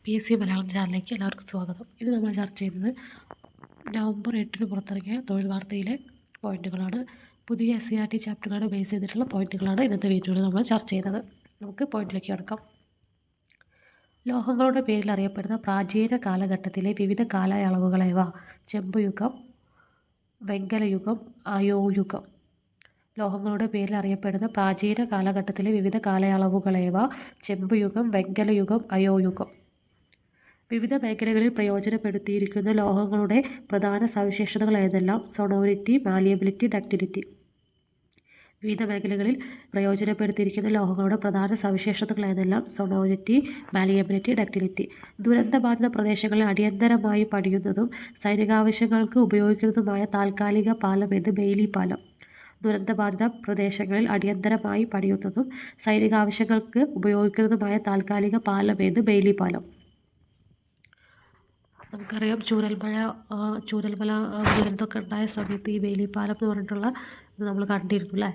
PSC Malayalam ചാനലിലേക്ക് എല്ലാവർക്കും സ്വാഗതം. ഇത് നമ്മൾ ചർച്ച ചെയ്യുന്നത് നവംബർ 8 പുറത്തിറങ്ങിയ തൊഴിൽ വാർത്തയിലെ പോയിന്റുകളാണ്. പുതിയ SCERT ചാപ്റ്ററുകളാണ് ബേസ് ചെയ്തിട്ടുള്ള പോയിന്റുകളാണ് ഇന്നത്തെ വീഡിയോയിൽ നമ്മൾ ചർച്ച ചെയ്യുന്നത്. നമുക്ക് പോയിന്റിലേക്ക് കിടക്കാം. ലോഹങ്ങളുടെ പേരിൽ അറിയപ്പെടുന്ന പ്രാചീന കാലഘട്ടത്തിലെ വിവിധ കാലയളവുകളേവ? ചെമ്പുയുഗം, വെങ്കലയുഗം, അയോയുഗം. ലോഹങ്ങളുടെ പേരിൽ അറിയപ്പെടുന്ന പ്രാചീന കാലഘട്ടത്തിലെ വിവിധ കാലയളവുകളേവ? ചെമ്പുയുഗം, വെങ്കലയുഗം, അയോയുഗം. വിവിധ മേഖലകളിൽ പ്രയോജനപ്പെടുത്തിയിരിക്കുന്ന ലോഹങ്ങളുടെ പ്രധാന സവിശേഷതകൾ ഏതെല്ലാം? സൊണോരിറ്റി, മാലിയബിലിറ്റി, ഡക്റ്റിലിറ്റി. വിവിധ മേഖലകളിൽ പ്രയോജനപ്പെടുത്തിയിരിക്കുന്ന ലോഹങ്ങളുടെ പ്രധാന സവിശേഷതകൾ ഏതെല്ലാം? സൊണോരിറ്റി, മാലിയബിലിറ്റി, ഡക്റ്റിലിറ്റി. ദുരന്തബാധിത പ്രദേശങ്ങളിൽ അടിയന്തരമായി പണിയുന്നതും സൈനികാവശ്യങ്ങൾക്ക് ഉപയോഗിക്കുന്നതുമായ താൽക്കാലിക പാലം ഏത്? ബെയ്ലി പാലം. ദുരന്തബാധിത പ്രദേശങ്ങളിൽ അടിയന്തരമായി പണിയുന്നതും സൈനികാവശ്യങ്ങൾക്ക് ഉപയോഗിക്കുന്നതുമായ താൽക്കാലിക പാലം ഏത്? ബെയ്ലി പാലം. നമുക്കറിയാം ചൂരൽമല ദുരന്തമൊക്കെ ഉണ്ടായ സമയത്ത് ഈ ബെയ്ലി പാലം എന്ന് പറഞ്ഞിട്ടുള്ള ഇത് നമ്മൾ കണ്ടിരുന്നു അല്ലേ.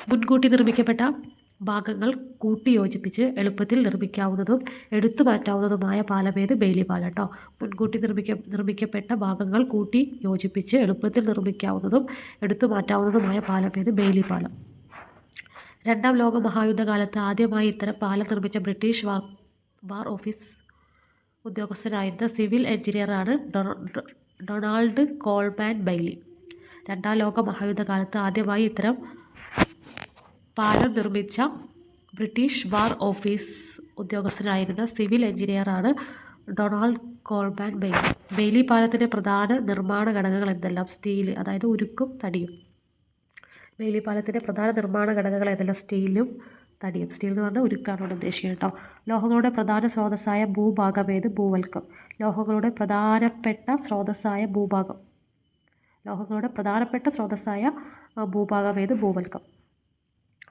മുൻകൂട്ടി നിർമ്മിക്കപ്പെട്ട ഭാഗങ്ങൾ കൂട്ടി യോജിപ്പിച്ച് എളുപ്പത്തിൽ നിർമ്മിക്കാവുന്നതും എടുത്തു മാറ്റാവുന്നതുമായ പാലം ഏത്? ബെയ്ലി പാലം കേട്ടോ. മുൻകൂട്ടി നിർമ്മിക്കപ്പെട്ട ഭാഗങ്ങൾ കൂട്ടി യോജിപ്പിച്ച് എളുപ്പത്തിൽ നിർമ്മിക്കാവുന്നതും എടുത്തു മാറ്റാവുന്നതുമായ പാലം ഏത്? ബെയ്ലി പാലം. രണ്ടാം ലോക മഹായുദ്ധകാലത്ത് ആദ്യമായി ഇത്തരം പാലം നിർമ്മിച്ച ബ്രിട്ടീഷ് വാർ ഓഫീസ് ഉദ്യോഗസ്ഥനായിരുന്ന സിവിൽ എഞ്ചിനീയറാണ് ഡൊണാൾഡ് കോൾമാൻ ബെയ്ലി. രണ്ടാം ലോക മഹായുദ്ധകാലത്ത് ആദ്യമായി ഇത്തരം പാലം നിർമ്മിച്ച ബ്രിട്ടീഷ് വാർ ഓഫീസ് ഉദ്യോഗസ്ഥനായിരുന്ന സിവിൽ എഞ്ചിനീയറാണ് ഡൊണാൾഡ് കോൾമാൻ ബെയ്ലി. ബെയ്ലി പാലത്തിൻ്റെ പ്രധാന നിർമ്മാണ ഘടകങ്ങൾ എന്തെല്ലാം? സ്റ്റീൽ, അതായത് ഉരുക്കും തടിയും. ബെയ്ലി പാലത്തിൻ്റെ പ്രധാന നിർമ്മാണ ഘടകങ്ങൾ ഏതെല്ലാം? സ്റ്റീലും തടിയും. സ്റ്റീൽ എന്ന് പറഞ്ഞാൽ ഉരുക്കാണ് ഇവിടെ ഉദ്ദേശിക്കുന്നത് കേട്ടോ. ലോഹങ്ങളുടെ പ്രധാന സ്രോതസ്സായ ഭൂഭാഗം ഏത്? ഭൂവൽക്കം. ലോഹങ്ങളുടെ പ്രധാനപ്പെട്ട സ്രോതസ്സായ ഭൂഭാഗം ഏത്? ഭൂവൽക്കം.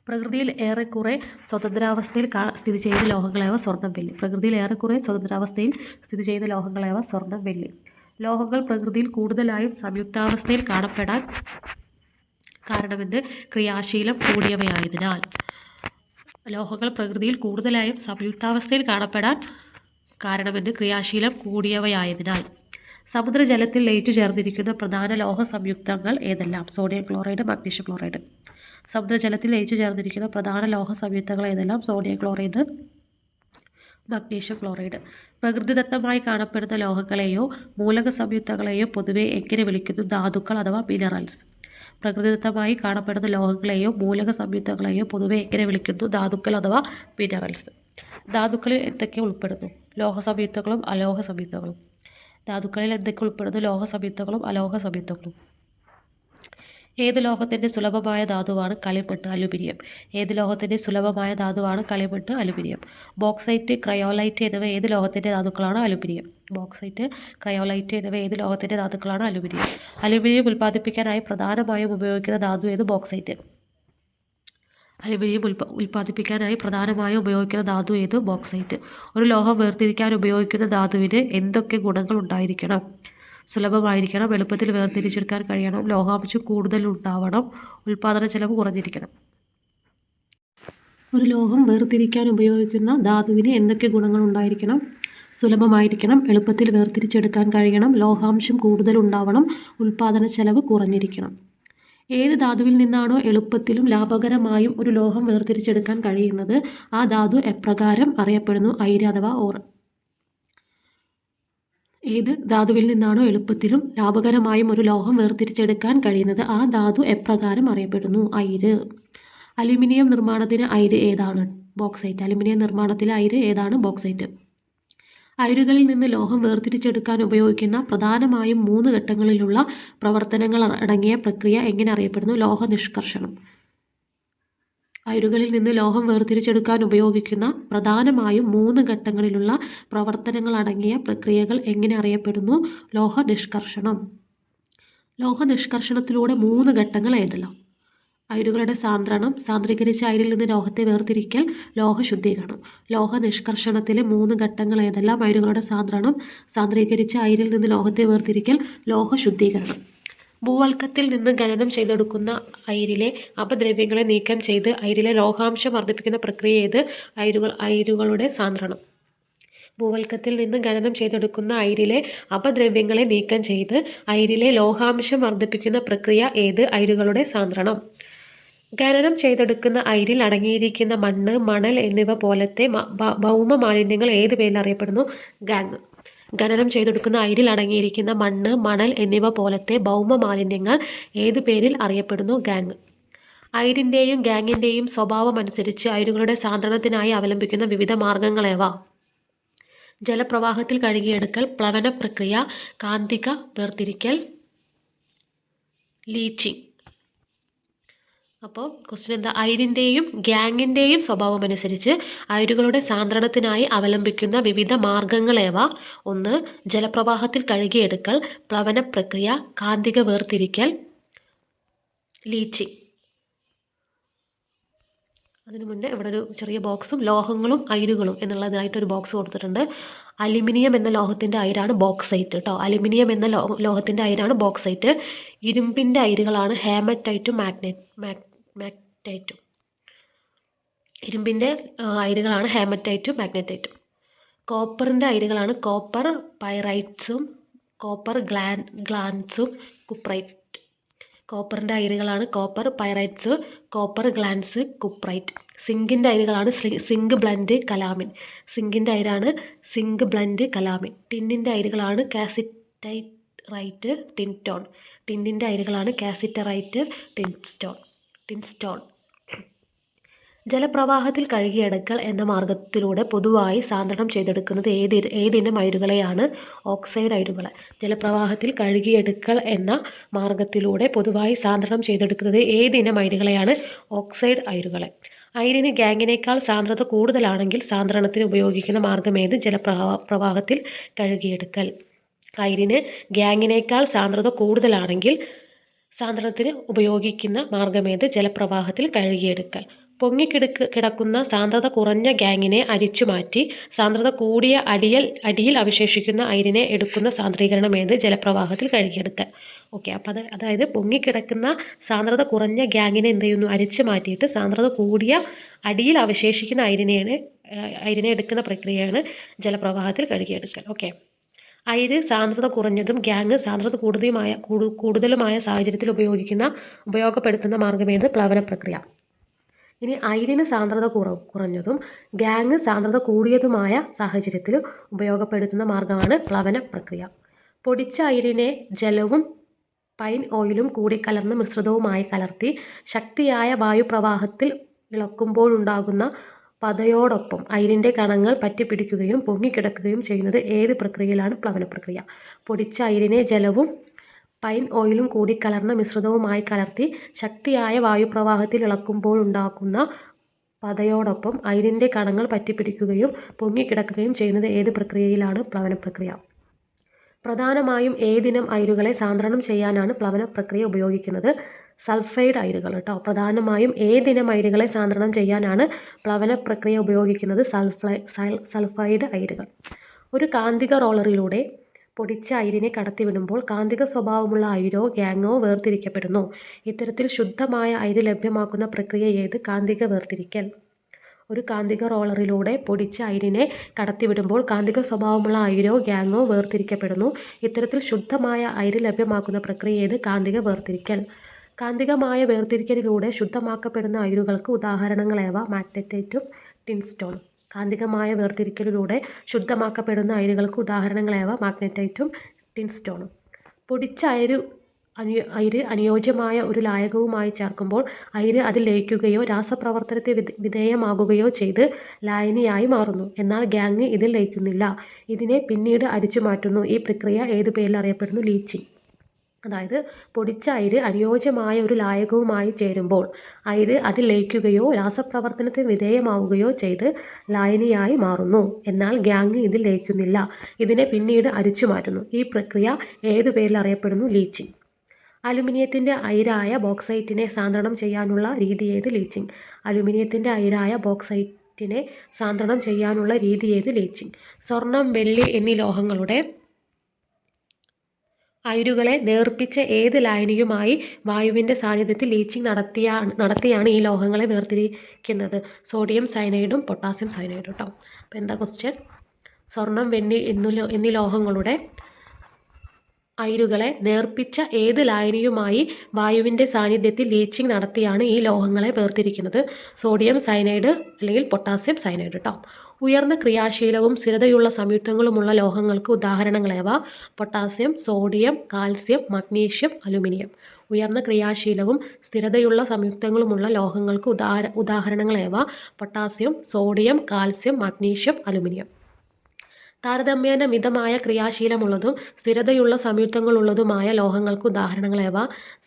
പ്രകൃതിയിൽ ഏറെക്കുറെ സ്വതന്ത്രാവസ്ഥയിൽ സ്ഥിതി ചെയ്യുന്ന ലോഹങ്ങളേവ? സ്വർണ്ണം, വെള്ളി. പ്രകൃതിയിൽ ഏറെക്കുറെ സ്വതന്ത്രാവസ്ഥയിൽ സ്ഥിതി ചെയ്യുന്ന ലോഹങ്ങളേവ? സ്വർണ്ണം, വെള്ളി. ലോഹങ്ങൾ പ്രകൃതിയിൽ കൂടുതലായും സംയുക്താവസ്ഥയിൽ കാണപ്പെടാൻ കാരണമെന്ന് ക്രിയാശീലം കൂടിയവയായതിനാൽ. ലോഹങ്ങൾ പ്രകൃതിയിൽ കൂടുതലായും സംയുക്താവസ്ഥയിൽ കാണപ്പെടാൻ കാരണമെന്ന് ക്രിയാശീലം കൂടിയവയായതിനാൽ. സമുദ്രജലത്തിൽ ലയിച്ചു ചേർന്നിരിക്കുന്ന പ്രധാന ലോഹ സംയുക്തങ്ങൾ ഏതെല്ലാം? Sodium chloride, magnesium chloride. സമുദ്രജലത്തിൽ ലയിച്ചു ചേർന്നിരിക്കുന്ന പ്രധാന ലോഹ സംയുക്തങ്ങൾ ഏതെല്ലാം? Sodium chloride, magnesium chloride. പ്രകൃതിദത്തമായി കാണപ്പെടുന്ന ലോഹങ്ങളെയോ മൂലക സംയുക്തങ്ങളെയോ പൊതുവെ എങ്ങനെ വിളിക്കുന്നു? ധാതുക്കൾ അഥവാ മിനറൽസ്. പ്രകൃതിദത്തമായി കാണപ്പെടുന്ന ലോഹങ്ങളെയോ മൂലക സംയുക്തങ്ങളെയോ പൊതുവെ എങ്ങനെ വിളിക്കുന്നു? ധാതുക്കൾ അഥവാ മിനറൽസ്. ധാതുക്കളിൽ എന്തൊക്കെ ഉൾപ്പെടുന്നു? ലോഹ സംയുക്തങ്ങളും അലോഹ സംയുക്തങ്ങളും. ധാതുക്കളിൽ എന്തൊക്കെ ഉൾപ്പെടുന്നു? ലോഹ സംയുക്തങ്ങളും അലോഹ സംയുക്തങ്ങളും. ഏത് ലോഹത്തിൻ്റെ സുലഭമായ ധാതുവാണ് കളിമണ്ണ്? അലുമിനിയം. ഏത് ലോഹത്തിൻ്റെ സുലഭമായ ധാതുവാണ് കളിമണ്ണ്? അലുമിനിയം. ബോക്സൈറ്റ്, ക്രയോലൈറ്റ് എന്നിവ ഏത് ലോഹത്തിൻ്റെ ധാതുക്കളാണ്? അലുമിനിയം. ബോക്സൈറ്റ്, ക്രയോലൈറ്റ് എന്നിവ ഏത് ലോഹത്തിൻ്റെ ധാതുക്കളാണ്? അലുമിനിയം. അലുമിനിയം ഉൽപ്പാദിപ്പിക്കാനായി പ്രധാനമായും ഉപയോഗിക്കുന്ന ധാതു ഏത്? ബോക്സൈറ്റ്. അലുമിനിയം ഉൽപ്പാദിപ്പിക്കാനായി പ്രധാനമായും ഉപയോഗിക്കുന്ന ധാതു ഏത്? ബോക്സൈറ്റ്. ഒരു ലോഹം വേർതിരിക്കാൻ ഉപയോഗിക്കുന്ന ധാതുവിന് എന്തൊക്കെ ഗുണങ്ങൾ ഉണ്ടായിരിക്കണം? സുലഭമായിരിക്കണം, എളുപ്പത്തിൽ വേർതിരിച്ചെടുക്കാൻ കഴിയണം, ലോഹാംശം കൂടുതൽ ഉണ്ടാവണം, ഉൽപ്പാദന ചെലവ് കുറഞ്ഞിരിക്കണം. ഒരു ലോഹം വേർതിരിക്കാൻ ഉപയോഗിക്കുന്ന ധാതുവിന് എന്തൊക്കെ ഗുണങ്ങൾ ഉണ്ടായിരിക്കണം? സുലഭമായിരിക്കണം, എളുപ്പത്തിൽ വേർതിരിച്ചെടുക്കാൻ കഴിയണം, ലോഹാംശം കൂടുതൽ ഉണ്ടാവണം, ഉൽപ്പാദന ചെലവ് കുറഞ്ഞിരിക്കണം. ഏത് ധാതുവിൽ നിന്നാണോ എളുപ്പത്തിലും ലാഭകരമായും ഒരു ലോഹം വേർതിരിച്ചെടുക്കാൻ കഴിയുന്നത് ആ ധാതു എപ്രകാരം അറിയപ്പെടുന്നു? അയിര് അഥവാ ഓർ. ഏത് ധാതുവിൽ നിന്നാണോ എളുപ്പത്തിലും ലാഭകരമായും ഒരു ലോഹം വേർതിരിച്ചെടുക്കാൻ കഴിയുന്നത് ആ ധാതു എപ്രകാരം അറിയപ്പെടുന്നു? അയിര്. അലുമിനിയം നിർമ്മാണത്തിന് അയിര് ഏതാണ്? ബോക്സൈറ്റ്. അലുമിനിയം നിർമ്മാണത്തിലെ അയിര് ഏതാണ്? ബോക്സൈറ്റ്. അയിരുകളിൽ നിന്ന് ലോഹം വേർതിരിച്ചെടുക്കാൻ ഉപയോഗിക്കുന്ന പ്രധാനമായും 3 ഘട്ടങ്ങളിലുള്ള പ്രവർത്തനങ്ങൾ അടങ്ങിയ പ്രക്രിയ എങ്ങനെ അറിയപ്പെടുന്നു? ലോഹ നിഷ്കർഷണം. അയിരുകളിൽ നിന്ന് ലോഹം വേർതിരിച്ചെടുക്കാൻ ഉപയോഗിക്കുന്ന പ്രധാനമായും 3 ഘട്ടങ്ങളിലുള്ള പ്രവർത്തനങ്ങൾ അടങ്ങിയ പ്രക്രിയകൾ എങ്ങനെ അറിയപ്പെടുന്നു? ലോഹ നിഷ്കർഷണം. ലോഹ നിഷ്കർഷണത്തിലൂടെ 3 ഘട്ടങ്ങൾ ഏതെല്ലാം? അയിരുകളുടെ സാന്ദ്രണം, സാന്ദ്രീകരിച്ച അയിരിൽ നിന്ന് ലോഹത്തെ വേർതിരിക്കൽ, ലോഹ ശുദ്ധീകരണം. ലോഹ നിഷ്കർഷണത്തിലെ 3 ഘട്ടങ്ങൾ ഏതെല്ലാം? അയിരുകളുടെ സാന്ദ്രണം, സാന്ദ്രീകരിച്ച അയിരിൽ നിന്ന് ലോഹത്തെ വേർതിരിക്കൽ, ലോഹ ശുദ്ധീകരണം. ഭൂവൽക്കത്തിൽ നിന്ന് ഖനനം ചെയ്തെടുക്കുന്ന അയിരിലെ അപദ്രവ്യങ്ങളെ നീക്കം ചെയ്ത് അയിരിലെ ലോഹാംശം വർദ്ധിപ്പിക്കുന്ന പ്രക്രിയ ഏത്? അയിരുകളുടെ സാന്ദ്രണം. ഭൂവൽക്കത്തിൽ നിന്ന് ഖനനം ചെയ്തെടുക്കുന്ന അയിരിലെ അപദ്രവ്യങ്ങളെ നീക്കം ചെയ്ത് അയിരിലെ ലോഹാംശം വർദ്ധിപ്പിക്കുന്ന പ്രക്രിയ ഏത്? അയിരുകളുടെ സാന്ദ്രണം. ഖനനം ചെയ്തെടുക്കുന്ന അയിരിൽ അടങ്ങിയിരിക്കുന്ന മണ്ണ്, മണൽ എന്നിവ പോലത്തെ ഭൗമ മാലിന്യങ്ങൾ ഏത് പേരിൽ അറിയപ്പെടുന്നു? ഗാങ്. ഖനനം ചെയ്തെടുക്കുന്ന അയിരിൽ അടങ്ങിയിരിക്കുന്ന മണ്ണ്, മണൽ എന്നിവ പോലത്തെ ഭൗമ മാലിന്യങ്ങൾ ഏത് പേരിൽ അറിയപ്പെടുന്നു? ഗാങ്. അയിരിൻ്റെയും ഗാങ്ങിൻ്റെയും സ്വഭാവമനുസരിച്ച് അയിരുകളുടെ സാന്ദ്രണത്തിനായി അവലംബിക്കുന്ന വിവിധ മാർഗങ്ങളേവ? ജലപ്രവാഹത്തിൽ കഴുകിയെടുക്കൽ, പ്ലവന പ്രക്രിയ, കാന്തിക വേർതിരിക്കൽ, ലീച്ചിങ്. അപ്പോൾ ക്വസ്റ്റ്യൻ എന്താ? അയിരിൻ്റെയും ഗാങ്ങിൻ്റെയും സ്വഭാവമനുസരിച്ച് അയിരുകളുടെ സാന്ദ്രണത്തിനായി അവലംബിക്കുന്ന വിവിധ മാർഗങ്ങളേവ? 1. ജലപ്രവാഹത്തിൽ കഴുകിയെടുക്കൽ, പ്ലവന പ്രക്രിയ, കാന്തിക വേർതിരിക്കൽ, ലീച്ചിങ്. അതിനു മുന്നേ ഇവിടെ ഒരു ചെറിയ ബോക്സും ലോഹങ്ങളും അയിരുകളും എന്നുള്ളതായിട്ടൊരു ബോക്സ് കൊടുത്തിട്ടുണ്ട്. അലുമിനിയം എന്ന ലോഹത്തിൻ്റെ അയിരാണ് ബോക്സൈറ്റ് കേട്ടോ. അലുമിനിയം എന്ന ലോഹത്തിൻ്റെ അയിരാണ് ബോക്സൈറ്റ്. ഇരുമ്പിൻ്റെ അയിരുകളാണ് ഹേമറ്റൈറ്റും മാഗ്നറ്റൈറ്റും. ഇരുമ്പിൻ്റെ അയിരുകളാണ് ഹേമറ്റൈറ്റും മാഗ്നറ്റൈറ്റും. കോപ്പറിൻ്റെ അയിരുകളാണ് കോപ്പർ പൈറൈറ്റ്സും കോപ്പർ ഗ്ലാൻസും കുപ്രൈറ്റ്. കോപ്പറിൻ്റെ അയിരുകളാണ് copper pyrites, copper glance, cuprite. സിങ്കിൻ്റെ അയിരുകളാണ് സിങ്ക് ബ്ലൻഡ്, കലാമിൻ. സിങ്കിൻ്റെ അയിരാണ് സിങ്ക് ബ്ലൻഡ്, കലാമിൻ. ടിന്നിൻ്റെ അയിരുകളാണ് കാസിറ്ററൈറ്റ്, ടിൻസ്റ്റോൺ. ടിന്നിൻ്റെ അയിരുകളാണ് കാസിറ്ററൈറ്റ്, ടിൻസ്റ്റോൺ. ജലപ്രവാഹത്തിൽ കഴുകിയെടുക്കൽ എന്ന മാർഗത്തിലൂടെ പൊതുവായി സാന്ദ്രണം ചെയ്തെടുക്കുന്നത് ഏതിനം അയിരുകളെയാണ്? ഓക്സൈഡ് അയിരുകളെ. ജലപ്രവാഹത്തിൽ കഴുകിയെടുക്കൽ എന്ന മാർഗത്തിലൂടെ പൊതുവായി സാന്ദ്രണം ചെയ്തെടുക്കുന്നത് ഏതിനം അയിരുകളെയാണ്? ഓക്സൈഡ് അയിരുകളെ. അയിരിന് ഗാങ്ങിനേക്കാൾ സാന്ദ്രത കൂടുതലാണെങ്കിൽ സാന്ദ്രണത്തിന് ഉപയോഗിക്കുന്ന മാർഗമേത്? ജലപ്രവാഹത്തിൽ കഴുകിയെടുക്കൽ. അയിരിന് ഗാങ്ങിനേക്കാൾ സാന്ദ്രത കൂടുതലാണെങ്കിൽ സാന്ദ്രണത്തിന് ഉപയോഗിക്കുന്ന മാർഗമേത്? ജലപ്രവാഹത്തിൽ കഴുകിയെടുക്കൽ. പൊങ്ങിക്കിടക്കുന്ന സാന്ദ്രത കുറഞ്ഞ ഗാങ്ങിനെ അരിച്ചുമാറ്റി സാന്ദ്രത കൂടിയ അടിയിൽ അവശേഷിക്കുന്ന അയിരിനെ എടുക്കുന്ന സാന്ദ്രീകരണം ഏത്? ജലപ്രവാഹത്തിൽ കഴുകിയെടുക്കൽ. ഓക്കെ, അപ്പോൾ അതായത് പൊങ്ങിക്കിടക്കുന്ന സാന്ദ്രത കുറഞ്ഞ ഗാങ്ങിനെ എന്ത് ചെയ്യുന്നു? അരിച്ചു മാറ്റിയിട്ട് സാന്ദ്രത കൂടിയ അടിയിൽ അവശേഷിക്കുന്ന അയിരിനെ എടുക്കുന്ന പ്രക്രിയയാണ് ജലപ്രവാഹത്തിൽ കഴുകിയെടുക്കൽ. ഓക്കെ, അയിര് സാന്ദ്രത കുറഞ്ഞതും ഗാങ് സാന്ദ്രത കൂടുതലുമായ സാഹചര്യത്തിൽ ഉപയോഗപ്പെടുത്തുന്ന മാർഗമേത്? പ്ലവന പ്രക്രിയ. ഇനി അയിരിന് സാന്ദ്രത കുറഞ്ഞതും ഗാങ് സാന്ദ്രത കൂടിയതുമായ സാഹചര്യത്തിൽ ഉപയോഗപ്പെടുത്തുന്ന മാർഗമാണ് പ്ലവന പ്രക്രിയ. പൊടിച്ച അയിരിനെ ജലവും പൈൻ ഓയിലും കൂടിക്കലർന്ന മിശ്രിതവുമായി കലർത്തി ശക്തിയായ വായുപ്രവാഹത്തിൽ ഇളക്കുമ്പോഴുണ്ടാകുന്ന പതയോടൊപ്പം അയിരിൻ്റെ കണങ്ങൾ പറ്റിപ്പിടിക്കുകയും പൊങ്ങിക്കിടക്കുകയും ചെയ്യുന്നത് ഏത് പ്രക്രിയയിലാണ്? പ്ലവന പ്രക്രിയ. പൊടിച്ച അയിരിനെ ജലവും പൈൻ ഓയിലും കൂടിക്കലർന്ന മിശ്രിതവുമായി കലർത്തി ശക്തിയായ വായുപ്രവാഹത്തിൽ ഇളക്കുമ്പോഴുണ്ടാക്കുന്ന പതയോടൊപ്പം അയിരിൻ്റെ കണങ്ങൾ പറ്റിപ്പിടിക്കുകയും പൊങ്ങിക്കിടക്കുകയും ചെയ്യുന്നത് ഏത് പ്രക്രിയയിലാണ്? പ്ലവന പ്രക്രിയ. പ്രധാനമായും ഏതിനം അയിരുകളെ സാന്ദ്രണം ചെയ്യാനാണ് പ്ലവന പ്രക്രിയ ഉപയോഗിക്കുന്നത്? സൾഫൈഡ് അയിരുകൾ കേട്ടോ. പ്രധാനമായും ഏതിനം അയിരുകളെ സാന്ദ്രണം ചെയ്യാനാണ് പ്ലവന പ്രക്രിയ ഉപയോഗിക്കുന്നത്? സൾഫൈഡ് അയിരുകൾ. ഒരു കാന്തിക റോളറിലൂടെ പൊടിച്ച അയിരിനെ കടത്തിവിടുമ്പോൾ കാന്തിക സ്വഭാവമുള്ള അയിരോ ഗാങ്ങോ വേർതിരിക്കപ്പെടുന്നു. ഇത്തരത്തിൽ ശുദ്ധമായ അയിര് ലഭ്യമാക്കുന്ന പ്രക്രിയ ഏത്? കാന്തിക വേർതിരിക്കൽ. ഒരു കാന്തിക റോളറിലൂടെ പൊടിച്ച അയിരിനെ കടത്തിവിടുമ്പോൾ കാന്തിക സ്വഭാവമുള്ള അയിരോ ഗാങ്ങോ വേർതിരിക്കപ്പെടുന്നു. ഇത്തരത്തിൽ ശുദ്ധമായ അയിര് ലഭ്യമാക്കുന്ന പ്രക്രിയ ഏത്? കാന്തിക വേർതിരിക്കൽ. കാന്തികമായ വേർതിരിക്കലിലൂടെ ശുദ്ധമാക്കപ്പെടുന്ന അയിരുകൾക്ക് ഉദാഹരണങ്ങളേവ? മാഗ്നറ്റൈറ്റും ടിൻസ്റ്റോണും. കാന്തികമായ വേർതിരിക്കലിലൂടെ ശുദ്ധമാക്കപ്പെടുന്ന അയിരുകൾക്ക് ഉദാഹരണങ്ങളേവ? മാഗ്നറ്റൈറ്റും ടിൻസ്റ്റോണും. പൊടിച്ച അയിര് അനുയോജ്യമായ ഒരു ലായകവുമായി ചേർക്കുമ്പോൾ അയിര് അതിൽ ലയിക്കുകയോ രാസപ്രവർത്തനത്തിന് വിധേയമാകുകയോ ചെയ്ത് ലായനിയായി മാറുന്നു. എന്നാൽ ഗാങ് ഇതിൽ ലയിക്കുന്നില്ല. ഇതിനെ പിന്നീട് അരിച്ചു മാറ്റുന്നു. ഈ പ്രക്രിയ ഏത് പേരിൽ അറിയപ്പെടുന്നു? ലീച്ചിങ്. അതായത് പൊടിച്ച അയിര് അനുയോജ്യമായ ഒരു ലായകവുമായി ചേരുമ്പോൾ അയിര് അതിൽ ലയിക്കുകയോ രാസപ്രവർത്തനത്തിന് വിധേയമാവുകയോ ചെയ്ത് ലായനിയായി മാറുന്നു. എന്നാൽ ഗാങ് ഇതിൽ ലയിക്കുന്നില്ല. ഇതിനെ പിന്നീട് അരിച്ചു മാറ്റുന്നു. ഈ പ്രക്രിയ ഏതു പേരിൽ അറിയപ്പെടുന്നു? ലീച്ചിങ്. അലുമിനിയത്തിൻ്റെ അയിരായ ബോക്സൈറ്റിനെ സാന്ദ്രണം ചെയ്യാനുള്ള രീതി ഏത്? ലീച്ചിങ്. അലുമിനിയത്തിൻ്റെ അയിരായ ബോക്സൈറ്റിനെ സാന്ദ്രണം ചെയ്യാനുള്ള രീതി ഏത്? ലീച്ചിങ്. സ്വർണം, വെള്ളി എന്നീ ലോഹങ്ങളുടെ അയിരുകളെ നേർപ്പിച്ച ഏത് ലായനിയുമായി വായുവിൻ്റെ സാന്നിധ്യത്തിൽ ലീച്ചിങ് നടത്തിയാണ് ഈ ലോഹങ്ങളെ വേർതിരിക്കുന്നത്? സോഡിയം സയനൈഡും പൊട്ടാസ്യം സയനൈഡും കേട്ടോ. അപ്പോൾ എന്താ ക്വസ്റ്റ്യൻ? സ്വർണം, വെള്ളി എന്നീ ലോഹങ്ങളുടെ അയിരുകളെ നേർപ്പിച്ച ഏത് ലായനിയുമായി വായുവിൻ്റെ സാന്നിധ്യത്തിൽ ലീച്ചിങ് നടത്തിയാണ് ഈ ലോഹങ്ങളെ വേർതിരിക്കുന്നത്? സോഡിയം സയനൈഡ് അല്ലെങ്കിൽ പൊട്ടാസ്യം സയനൈഡ് കേട്ടോ. ഉയർന്ന ക്രിയാശീലവും സ്ഥിരതയുള്ള സംയുക്തങ്ങളുമുള്ള ലോഹങ്ങൾക്ക് ഉദാഹരണങ്ങളേവ? Potassium, sodium, calcium, magnesium, aluminium. ഉയർന്ന ക്രിയാശീലവും സ്ഥിരതയുള്ള സംയുക്തങ്ങളുമുള്ള ലോഹങ്ങൾക്ക് ഉദാഹരണങ്ങളേവ? Potassium, sodium, calcium, magnesium, aluminium. താരതമ്യേന മിതമായ ക്രിയാശീലമുള്ളതും സ്ഥിരതയുള്ള സംയുക്തങ്ങളുള്ളതുമായ ലോഹങ്ങൾക്ക് ഉദാഹരണങ്ങളേവ?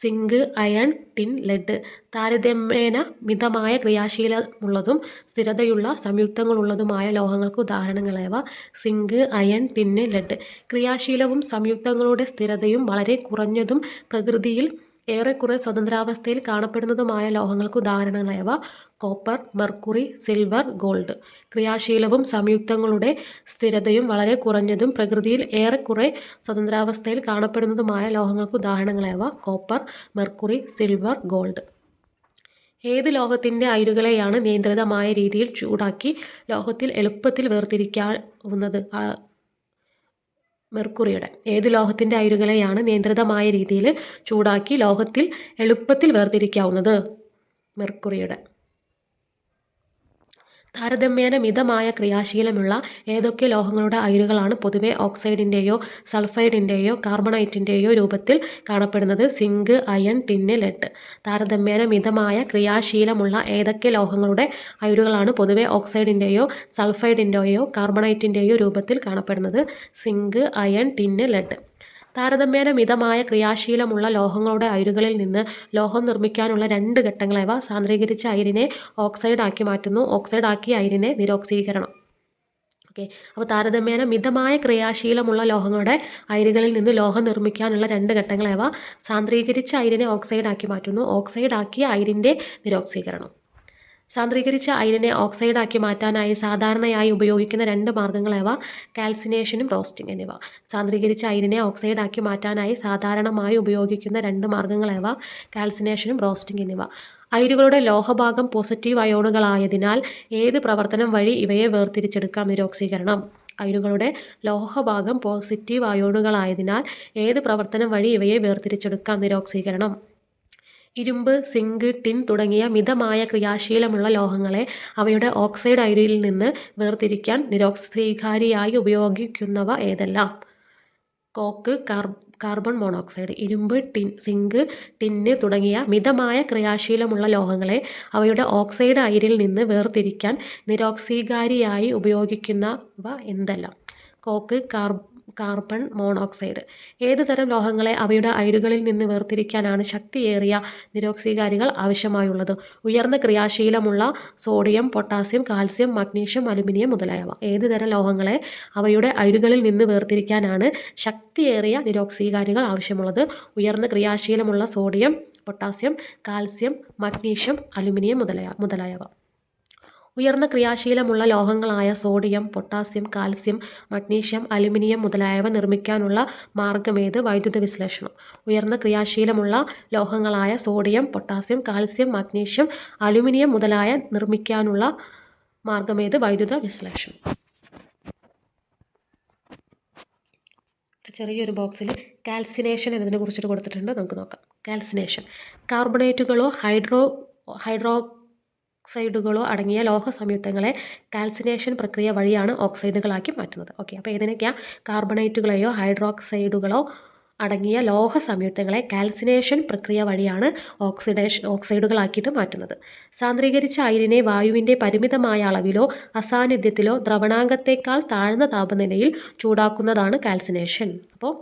Zinc, iron, tin, lead. താരതമ്യേന മിതമായ ക്രിയാശീലമുള്ളതും സ്ഥിരതയുള്ള സംയുക്തങ്ങളുള്ളതുമായ ലോഹങ്ങൾക്ക് ഉദാഹരണങ്ങളേവ? Zinc, iron, tin, lead. ക്രിയാശീലവും സംയുക്തങ്ങളുടെ സ്ഥിരതയും വളരെ കുറഞ്ഞതും പ്രകൃതിയിൽ ഏറെക്കുറെ സ്വതന്ത്രാവസ്ഥയിൽ കാണപ്പെടുന്നതുമായ ലോഹങ്ങൾക്ക് ഉദാഹരണങ്ങളേവ? Copper, mercury, silver, gold. ക്രിയാശീലവും സംയുക്തങ്ങളുടെ സ്ഥിരതയും വളരെ കുറഞ്ഞതും പ്രകൃതിയിൽ ഏറെക്കുറെ സ്വതന്ത്രാവസ്ഥയിൽ കാണപ്പെടുന്നതുമായ ലോഹങ്ങൾക്ക് ഉദാഹരണങ്ങളേവ? Copper, mercury, silver, gold. ഏത് ലോഹത്തിൻ്റെ അയിരുകളെയാണ് നിയന്ത്രിതമായ രീതിയിൽ ചൂടാക്കി ലോഹത്തിൽ എളുപ്പത്തിൽ വേർതിരിക്കാവുന്നത്? മെർക്കുറിയുടെ. ഏത് ലോഹത്തിൻ്റെ അയിരുകളെയാണ് നിയന്ത്രിതമായ രീതിയിൽ ചൂടാക്കി ലോഹത്തിൽ എളുപ്പത്തിൽ വേർതിരിക്കാവുന്നത്? മെർക്കുറിയുടെ. താരതമ്യേന മിതമായ ക്രിയാശീലമുള്ള ഏതൊക്കെ ലോഹങ്ങളുടെ അയിരുകളാണ് പൊതുവെ ഓക്സൈഡിൻ്റെയോ സൾഫൈഡിൻ്റെയോ കാർബണൈറ്റിൻ്റെയോ രൂപത്തിൽ കാണപ്പെടുന്നത്? Zinc, iron, tin, lead. താരതമ്യേന മിതമായ ക്രിയാശീലമുള്ള ഏതൊക്കെ ലോഹങ്ങളുടെ അയിരുകളാണ് പൊതുവെ ഓക്സൈഡിൻ്റെയോ സൾഫൈഡിൻ്റെയോ കാർബണൈറ്റിൻ്റെയോ രൂപത്തിൽ കാണപ്പെടുന്നത്? Zinc, iron, tin, lead. താരതമ്യേന മിതമായ ക്രിയാശീലമുള്ള ലോഹങ്ങളുടെ അയിരുകളിൽ നിന്ന് ലോഹം നിർമ്മിക്കാനുള്ള 2 ഘട്ടങ്ങളേവ? സാന്ദ്രീകരിച്ച അയിരിനെ ഓക്സൈഡ് ആക്കി മാറ്റുന്നു, ഓക്സൈഡ് ആക്കിയ അയിരിനെ നിരോക്സീകരണം. ഓക്കെ, അപ്പോൾ താരതമ്യേന മിതമായ ക്രിയാശീലമുള്ള ലോഹങ്ങളുടെ അയിരുകളിൽ നിന്ന് ലോഹം നിർമ്മിക്കാനുള്ള 2 ഘട്ടങ്ങളേവ? സാന്ദ്രീകരിച്ച അയിരിനെ ഓക്സൈഡ് ആക്കി മാറ്റുന്നു, ഓക്സൈഡ് ആക്കിയ അയിരിൻ്റെ നിരോക്സീകരണം. സാന്ദ്രീകരിച്ച അയിരിനെ ഓക്സൈഡാക്കി മാറ്റാനായി സാധാരണയായി ഉപയോഗിക്കുന്ന 2 മാർഗ്ഗങ്ങളേവ? കാൽസിനേഷനും റോസ്റ്റിംഗ് എന്നിവ. സാന്ദ്രീകരിച്ച അയിരിനെ ഓക്സൈഡാക്കി മാറ്റാനായി സാധാരണമായി ഉപയോഗിക്കുന്ന 2 മാർഗ്ഗങ്ങളേവ? കാൽസിനേഷനും റോസ്റ്റിംഗ് എന്നിവ. അയിരുകളുടെ ലോഹഭാഗം പോസിറ്റീവ് അയോണുകളായതിനാൽ ഏത് പ്രവർത്തനം വഴി ഇവയെ വേർതിരിച്ചെടുക്കാം? നിരോക്സീകരണം. അയിരുകളുടെ ലോഹഭാഗം പോസിറ്റീവ് അയോണുകളായതിനാൽ ഏത് പ്രവർത്തനം വഴി ഇവയെ വേർതിരിച്ചെടുക്കാം? നിരോക്സീകരണം. ഇരുമ്പ്, സിങ്ക്, ടിൻ തുടങ്ങിയ മിതമായ ക്രിയാശീലമുള്ള ലോഹങ്ങളെ അവയുടെ ഓക്സൈഡ് അയിരിൽ നിന്ന് വേർതിരിക്കാൻ നിരോക്സീകാരിയായി ഉപയോഗിക്കുന്നവ ഏതെല്ലാം? Coke, carbon monoxide. ഇരുമ്പ്, സിങ്ക്, ടിന്ന് തുടങ്ങിയ മിതമായ ക്രിയാശീലമുള്ള ലോഹങ്ങളെ അവയുടെ ഓക്സൈഡ് അയിരിൽ നിന്ന് വേർതിരിക്കാൻ നിരോക്സീകാരിയായി ഉപയോഗിക്കുന്നവ എന്തെല്ലാം? Coke, carbon monoxide. ഏതുതരം ലോഹങ്ങളെ അവയുടെ അയിരുകളിൽ നിന്ന് വേർതിരിക്കാനാണ് ശക്തിയേറിയ നിരോക്സീകാരികൾ ആവശ്യമായുള്ളത്? ഉയർന്ന ക്രിയാശീലമുള്ള sodium, potassium, calcium, magnesium, aluminium മുതലായവ. ഏതുതരം ലോഹങ്ങളെ അവയുടെ അയിരുകളിൽ നിന്ന് വേർതിരിക്കാനാണ് ശക്തിയേറിയ നിരോക്സീകാരികൾ ആവശ്യമുള്ളത്? ഉയർന്ന ക്രിയാശീലമുള്ള sodium, potassium, calcium, magnesium, aluminium മുതലായവ. ഉയർന്ന ക്രിയാശീലമുള്ള ലോഹങ്ങളായ sodium, potassium, calcium, magnesium, aluminium മുതലായവ നിർമ്മിക്കാനുള്ള മാർഗ്ഗമേത്? വൈദ്യുത വിശ്ലേഷണം. ഉയർന്ന ക്രിയാശീലമുള്ള ലോഹങ്ങളായ sodium, potassium, calcium, magnesium, aluminium മുതലായ നിർമ്മിക്കാനുള്ള മാർഗ്ഗമേത്? വൈദ്യുത വിശ്ലേഷണം. ചെറിയൊരു ബോക്സിൽ കാൽസിനേഷൻ എന്നതിനെ കുറിച്ചിട്ട് കൊടുത്തിട്ടുണ്ട്, നമുക്ക് നോക്കാം. കാൽസിനേഷൻ കാർബണേറ്റുകളോ ഹൈഡ്രോക്സൈഡുകളോ അടങ്ങിയ ലോഹ സംയുക്തങ്ങളെ കാൽസിനേഷൻ പ്രക്രിയ വഴിയാണ് ഓക്സൈഡുകളാക്കി മാറ്റുന്നത്. ഓക്കെ, അപ്പോൾ ഇതിനൊക്കെയാണ് കാർബണേറ്റുകളെയോ ഹൈഡ്രോക്സൈഡുകളോ അടങ്ങിയ ലോഹ സംയുക്തങ്ങളെ കാൽസിനേഷൻ പ്രക്രിയ വഴിയാണ് ഓക്സൈഡുകളാക്കിയിട്ട് മാറ്റുന്നത്. സാന്ദ്രീകരിച്ച അയിരിനെ വായുവിൻ്റെ പരിമിതമായ അളവിലോ അസാന്നിധ്യത്തിലോ ദ്രവണാങ്കത്തേക്കാൾ താഴ്ന്ന താപനിലയിൽ ചൂടാക്കുന്നതാണ് കാൽസിനേഷൻ. അപ്പോൾ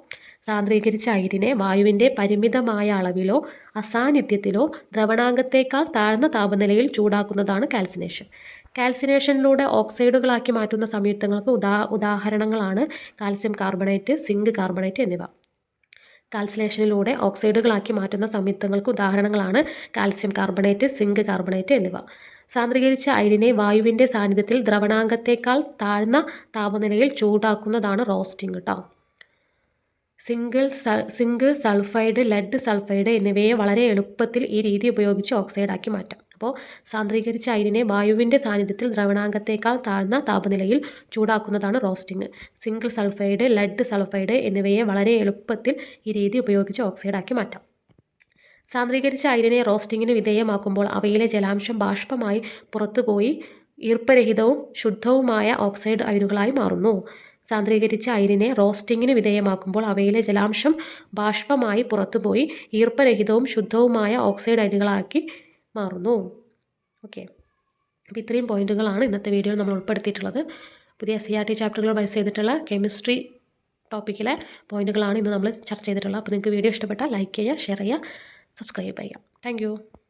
സാന്ദ്രീകരിച്ച അയിരിനെ വായുവിൻ്റെ പരിമിതമായ അളവിലോ അസാന്നിധ്യത്തിലോ ദ്രവണാങ്കത്തേക്കാൾ താഴ്ന്ന താപനിലയിൽ ചൂടാക്കുന്നതാണ് കാൽസിനേഷൻ. കാൽസിനേഷനിലൂടെ ഓക്സൈഡുകളാക്കി മാറ്റുന്ന സംയുക്തങ്ങൾക്ക് ഉദാഹരണങ്ങളാണ് കാൽസ്യം കാർബണേറ്റ്, സിങ്ക് കാർബണേറ്റ് എന്നിവ. കാൽസിനേഷനിലൂടെ ഓക്സൈഡുകളാക്കി മാറ്റുന്ന സംയുക്തങ്ങൾക്ക് ഉദാഹരണങ്ങളാണ് കാൽസ്യം കാർബണേറ്റ്, സിങ്ക് കാർബണേറ്റ് എന്നിവ. സാന്ദ്രീകരിച്ച അയിരിനെ വായുവിൻ്റെ സാന്നിധ്യത്തിൽ ദ്രവണാങ്കത്തേക്കാൾ താഴ്ന്ന താപനിലയിൽ ചൂടാക്കുന്നതാണ് റോസ്റ്റിംഗ് കേട്ടോ. സിങ്ക് സൾഫൈഡ്, ലെഡ് സൾഫൈഡ് എന്നിവയെ വളരെ എളുപ്പത്തിൽ ഈ രീതി ഉപയോഗിച്ച് ഓക്സൈഡാക്കി മാറ്റാം. അപ്പോൾ സാന്ദ്രീകരിച്ച അയിരിനെ വായുവിൻ്റെ സാന്നിധ്യത്തിൽ ദ്രവണാങ്കത്തേക്കാൾ താഴ്ന്ന താപനിലയിൽ ചൂടാക്കുന്നതാണ് roasting. Zinc sulphide, lead sulphide എന്നിവയെ വളരെ എളുപ്പത്തിൽ ഈ രീതി ഉപയോഗിച്ച് ഓക്സൈഡാക്കി മാറ്റാം. സാന്ദ്രീകരിച്ച അയിരിനെ റോസ്റ്റിങ്ങിന് വിധേയമാക്കുമ്പോൾ അവയിലെ ജലാംശം ബാഷ്പമായി പുറത്തുപോയി ഈർപ്പരഹിതവും ശുദ്ധവുമായ ഓക്സൈഡ് അയിരുകളായി മാറുന്നു. സാന്ദ്രീകരിച്ച അയിരിനെ റോസ്റ്റിങ്ങിന് വിധേയമാക്കുമ്പോൾ അവയിലെ ജലാംശം ബാഷ്പമായി പുറത്തുപോയി ഈർപ്പരഹിതവും ശുദ്ധവുമായ ഓക്സൈഡ് അയിരുകളാക്കി മാറുന്നു. ഓക്കെ, അപ്പോൾ ഇത്രയും പോയിന്റുകളാണ് ഇന്നത്തെ വീഡിയോയിൽ നമ്മൾ ഉൾപ്പെടുത്തിയിട്ടുള്ളത്. പുതിയ CRT ചാപ്റ്ററുകൾ ബേസ് ചെയ്തിട്ടുള്ള കെമിസ്ട്രി ടോപ്പിക്കിലെ പോയിന്റുകളാണ് ഇന്ന് നമ്മൾ ചർച്ച ചെയ്തിട്ടുള്ളത്. അപ്പോൾ നിങ്ങൾക്ക് വീഡിയോ ഇഷ്ടപ്പെട്ടാൽ ലൈക്ക് ചെയ്യുക, ഷെയർ ചെയ്യുക, സബ്സ്ക്രൈബ് ചെയ്യുക. താങ്ക്